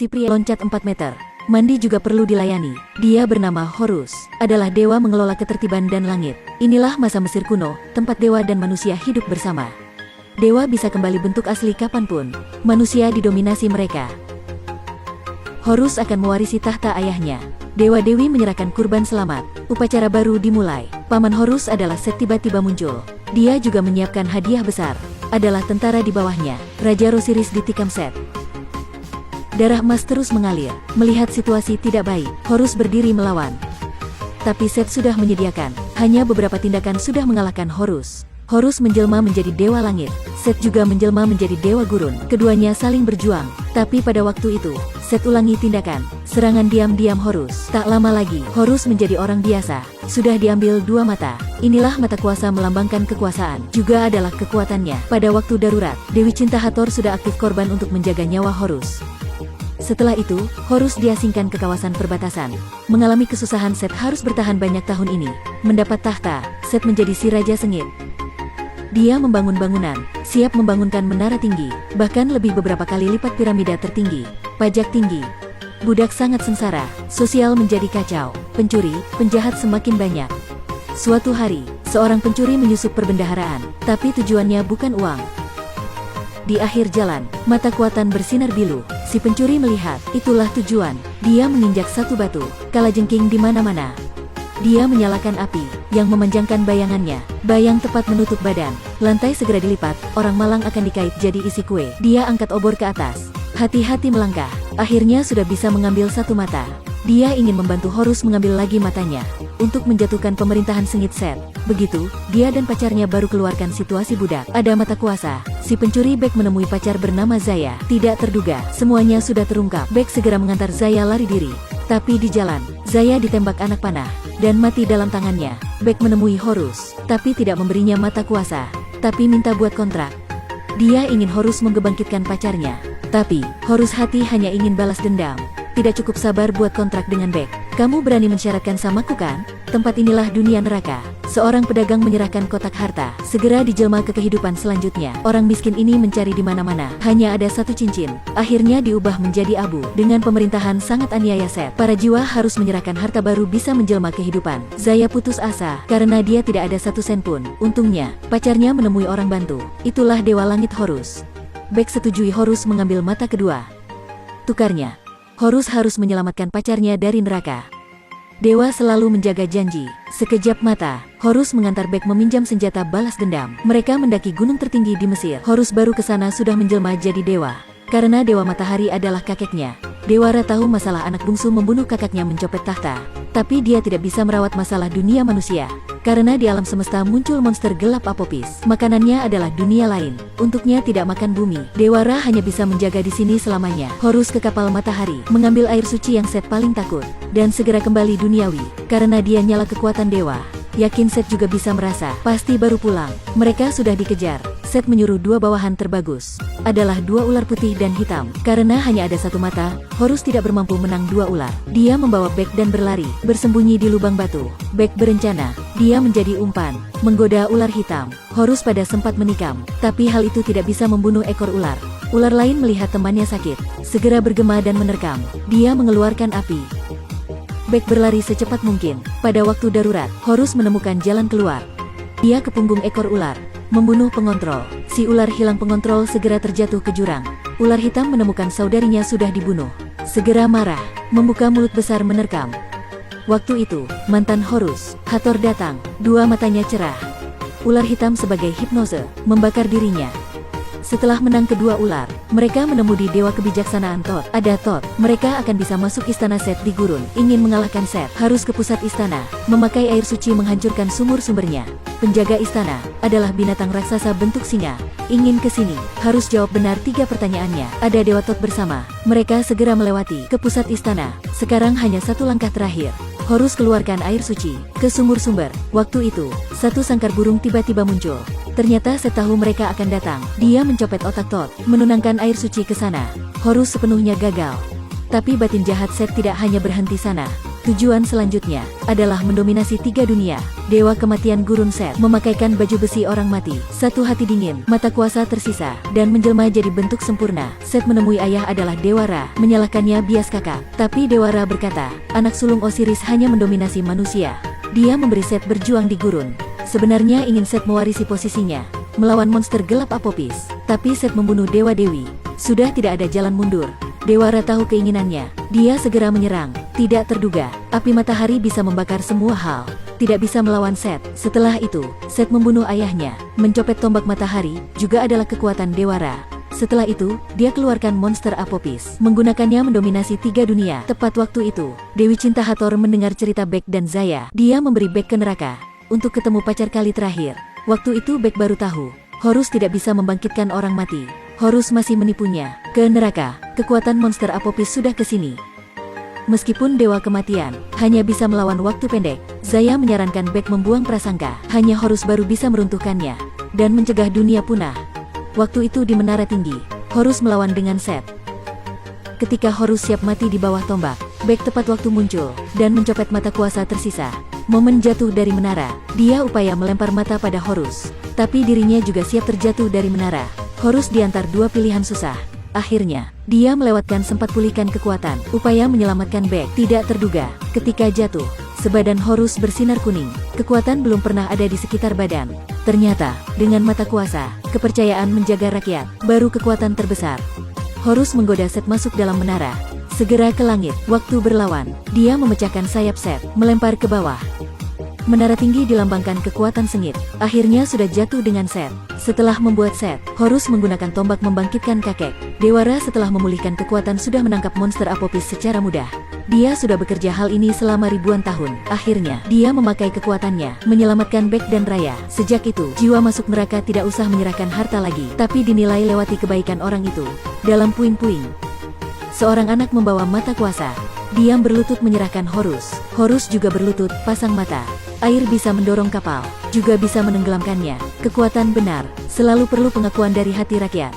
Si pria loncat 4 meter. Mandi juga perlu dilayani. Dia bernama Horus, adalah dewa mengelola ketertiban dan langit. Inilah masa Mesir kuno, tempat dewa dan manusia hidup bersama. Dewa bisa kembali bentuk asli kapanpun. Manusia didominasi mereka. Horus akan mewarisi tahta ayahnya. Dewa-dewi menyerahkan kurban selamat. Upacara baru dimulai. Paman Horus adalah Set tiba-tiba muncul. Dia juga menyiapkan hadiah besar. Adalah tentara di bawahnya. Raja Rosiris ditikam Set. Darah emas terus mengalir. Melihat situasi tidak baik, Horus berdiri melawan. Tapi Set sudah menyediakan. Hanya beberapa tindakan sudah mengalahkan Horus. Horus menjelma menjadi dewa langit. Set juga menjelma menjadi dewa gurun. Keduanya saling berjuang. Tapi pada waktu itu, Set ulangi tindakan. Serangan diam-diam Horus. Tak lama lagi, Horus menjadi orang biasa. Sudah diambil 2 mata. Inilah mata kuasa melambangkan kekuasaan. Juga adalah kekuatannya. Pada waktu darurat, Dewi Cinta Hathor sudah aktif korban untuk menjaga nyawa Horus. Setelah itu, Horus diasingkan ke kawasan perbatasan. Mengalami kesusahan, Set harus bertahan banyak tahun ini. Mendapat tahta, Set menjadi si Raja Sengit. Dia membangun bangunan, siap membangunkan menara tinggi, bahkan lebih beberapa kali lipat piramida tertinggi. Pajak tinggi. Budak sangat sengsara, sosial menjadi kacau, pencuri, penjahat semakin banyak. Suatu hari, seorang pencuri menyusup perbendaharaan, tapi tujuannya bukan uang. Di akhir jalan, mata kuatan bersinar biru. Si pencuri melihat, itulah tujuan. Dia menginjak satu batu, kalajengking di mana-mana. Dia menyalakan api, yang memanjangkan bayangannya. Bayang tepat menutup badan. Lantai segera dilipat, orang malang akan dikait jadi isi kue. Dia angkat obor ke atas. Hati-hati melangkah. Akhirnya sudah bisa mengambil satu mata. Dia ingin membantu Horus mengambil lagi matanya, untuk menjatuhkan pemerintahan Sengit Set. Begitu, dia dan pacarnya baru keluarkan situasi budak. Ada mata kuasa. Si pencuri Bek menemui pacar bernama Zaya. Tidak terduga, semuanya sudah terungkap. Bek segera mengantar Zaya lari diri. Tapi di jalan, Zaya ditembak anak panah, dan mati dalam tangannya. Bek menemui Horus, tapi tidak memberinya mata kuasa, tapi minta buat kontrak. Dia ingin Horus mengebangkitkan pacarnya. Tapi, Horus hati hanya ingin balas dendam. Tidak cukup sabar buat kontrak dengan Bek. Kamu berani mensyaratkan samaku kan? Tempat inilah dunia neraka. Seorang pedagang menyerahkan kotak harta. Segera dijelma ke kehidupan selanjutnya. Orang miskin ini mencari di mana-mana. Hanya ada satu cincin. Akhirnya diubah menjadi abu. Dengan pemerintahan sangat aniaya Set, para jiwa harus menyerahkan harta baru bisa menjelma kehidupan. Zaya putus asa, karena dia tidak ada satu sen pun. Untungnya, pacarnya menemui orang bantu. Itulah Dewa Langit Horus. Bek setujui Horus mengambil mata kedua. Tukarnya, Horus harus menyelamatkan pacarnya dari neraka. Dewa selalu menjaga janji. Sekejap mata, Horus mengantar Bek meminjam senjata balas dendam. Mereka mendaki gunung tertinggi di Mesir. Horus baru ke sana sudah menjelma jadi dewa. Karena Dewa Matahari adalah kakeknya. Dewa Ra tahu masalah anak bungsu membunuh kakaknya mencopet tahta. Tapi dia tidak bisa merawat masalah dunia manusia. Karena di alam semesta muncul monster gelap Apopis. Makanannya adalah dunia lain. Untuknya tidak makan bumi. Dewa Ra hanya bisa menjaga di sini selamanya. Horus ke kapal matahari, mengambil air suci yang Set paling takut. Dan segera kembali duniawi. Karena dia nyala kekuatan dewa. Yakin Set juga bisa merasa, pasti baru pulang. Mereka sudah dikejar. Set menyuruh 2 bawahan terbagus. Adalah 2 ular putih dan hitam. Karena hanya ada satu mata, Horus tidak bermampu menang 2 ular. Dia membawa Bek dan berlari, bersembunyi di lubang batu. Bek berencana, dia menjadi umpan, menggoda ular hitam. Horus pada sempat menikam, tapi hal itu tidak bisa membunuh ekor ular. Ular lain melihat temannya sakit, segera bergema dan menerkam. Dia mengeluarkan api. Bek berlari secepat mungkin. Pada waktu darurat, Horus menemukan jalan keluar. Dia ke punggung ekor ular, membunuh pengontrol. Si ular hilang pengontrol segera terjatuh ke jurang. Ular hitam menemukan saudarinya sudah dibunuh. Segera marah, membuka mulut besar menerkam. Waktu itu, mantan Horus, Hathor datang. 2 matanya cerah. Ular hitam sebagai hipnose, membakar dirinya. Setelah menang kedua ular, mereka menemui Dewa Kebijaksanaan Thoth. Ada Thoth, mereka akan bisa masuk istana Set di gurun. Ingin mengalahkan Set, harus ke pusat istana, memakai air suci menghancurkan sumur-sumbernya. Penjaga istana adalah binatang raksasa bentuk singa. Ingin ke sini, harus jawab benar 3 pertanyaannya. Ada Dewa Thoth bersama. Mereka segera melewati ke pusat istana. Sekarang hanya 1 langkah terakhir. Horus keluarkan air suci ke sumur-sumber. Waktu itu, satu sangkar burung tiba-tiba muncul. Ternyata Set tahu mereka akan datang. Dia mencopet otak Thoth, menunangkan air suci ke sana. Horus sepenuhnya gagal. Tapi batin jahat Set tidak hanya berhenti sana. Tujuan selanjutnya adalah mendominasi 3 dunia. Dewa kematian gurun Set memakaikan baju besi orang mati, satu hati dingin, mata kuasa tersisa, dan menjelma jadi bentuk sempurna. Set menemui ayah adalah Dewa Ra, menyalahkannya bias kakak. Tapi Dewa Ra berkata, anak sulung Osiris hanya mendominasi manusia. Dia memberi Set berjuang di gurun. Sebenarnya ingin Set mewarisi posisinya, melawan monster gelap Apopis. Tapi Set membunuh Dewa Dewi. Sudah tidak ada jalan mundur. Dewa Ra tahu keinginannya. Dia segera menyerang. Tidak terduga, api matahari bisa membakar semua hal. Tidak bisa melawan Set. Setelah itu, Set membunuh ayahnya. Mencopet tombak matahari juga adalah kekuatan Dewa Ra. Setelah itu, dia keluarkan monster Apopis. Menggunakannya mendominasi 3 dunia. Tepat waktu itu, Dewi Cinta Hathor mendengar cerita Beck dan Zaya. Dia memberi Beck ke neraka untuk ketemu pacar kali terakhir. Waktu itu Beck baru tahu, Horus tidak bisa membangkitkan orang mati. Horus masih menipunya. Ke neraka, kekuatan monster Apopis sudah kesini. Meskipun Dewa Kematian hanya bisa melawan waktu pendek, Zaya menyarankan Beck membuang prasangka. Hanya Horus baru bisa meruntuhkannya dan mencegah dunia punah. Waktu itu di menara tinggi, Horus melawan dengan Set. Ketika Horus siap mati di bawah tombak, Beck tepat waktu muncul dan mencopet mata kuasa tersisa. Momen jatuh dari menara, dia upaya melempar mata pada Horus, tapi dirinya juga siap terjatuh dari menara. Horus diantar dua pilihan susah. Akhirnya, dia melewatkan sempat pulihkan kekuatan. Upaya menyelamatkan Beck tidak terduga. Ketika jatuh, sebadan Horus bersinar kuning. Kekuatan belum pernah ada di sekitar badan. Ternyata, dengan mata kuasa, kepercayaan menjaga rakyat, baru kekuatan terbesar. Horus menggoda Set masuk dalam menara. Segera ke langit, waktu berlawan. Dia memecahkan sayap Set, melempar ke bawah. Menara tinggi dilambangkan kekuatan sengit. Akhirnya sudah jatuh dengan Set. Setelah membuat Set, Horus menggunakan tombak membangkitkan kakek. Dewa Ra setelah memulihkan kekuatan sudah menangkap monster Apopis secara mudah. Dia sudah bekerja hal ini selama ribuan tahun. Akhirnya, dia memakai kekuatannya, menyelamatkan Beck dan Raya. Sejak itu, jiwa masuk neraka tidak usah menyerahkan harta lagi, tapi dinilai lewati kebaikan orang itu. Dalam puing-puing, seorang anak membawa mata kuasa. Diam berlutut menyerahkan Horus. Horus juga berlutut, pasang mata. Air bisa mendorong kapal, juga bisa menenggelamkannya. Kekuatan benar, selalu perlu pengakuan dari hati rakyat.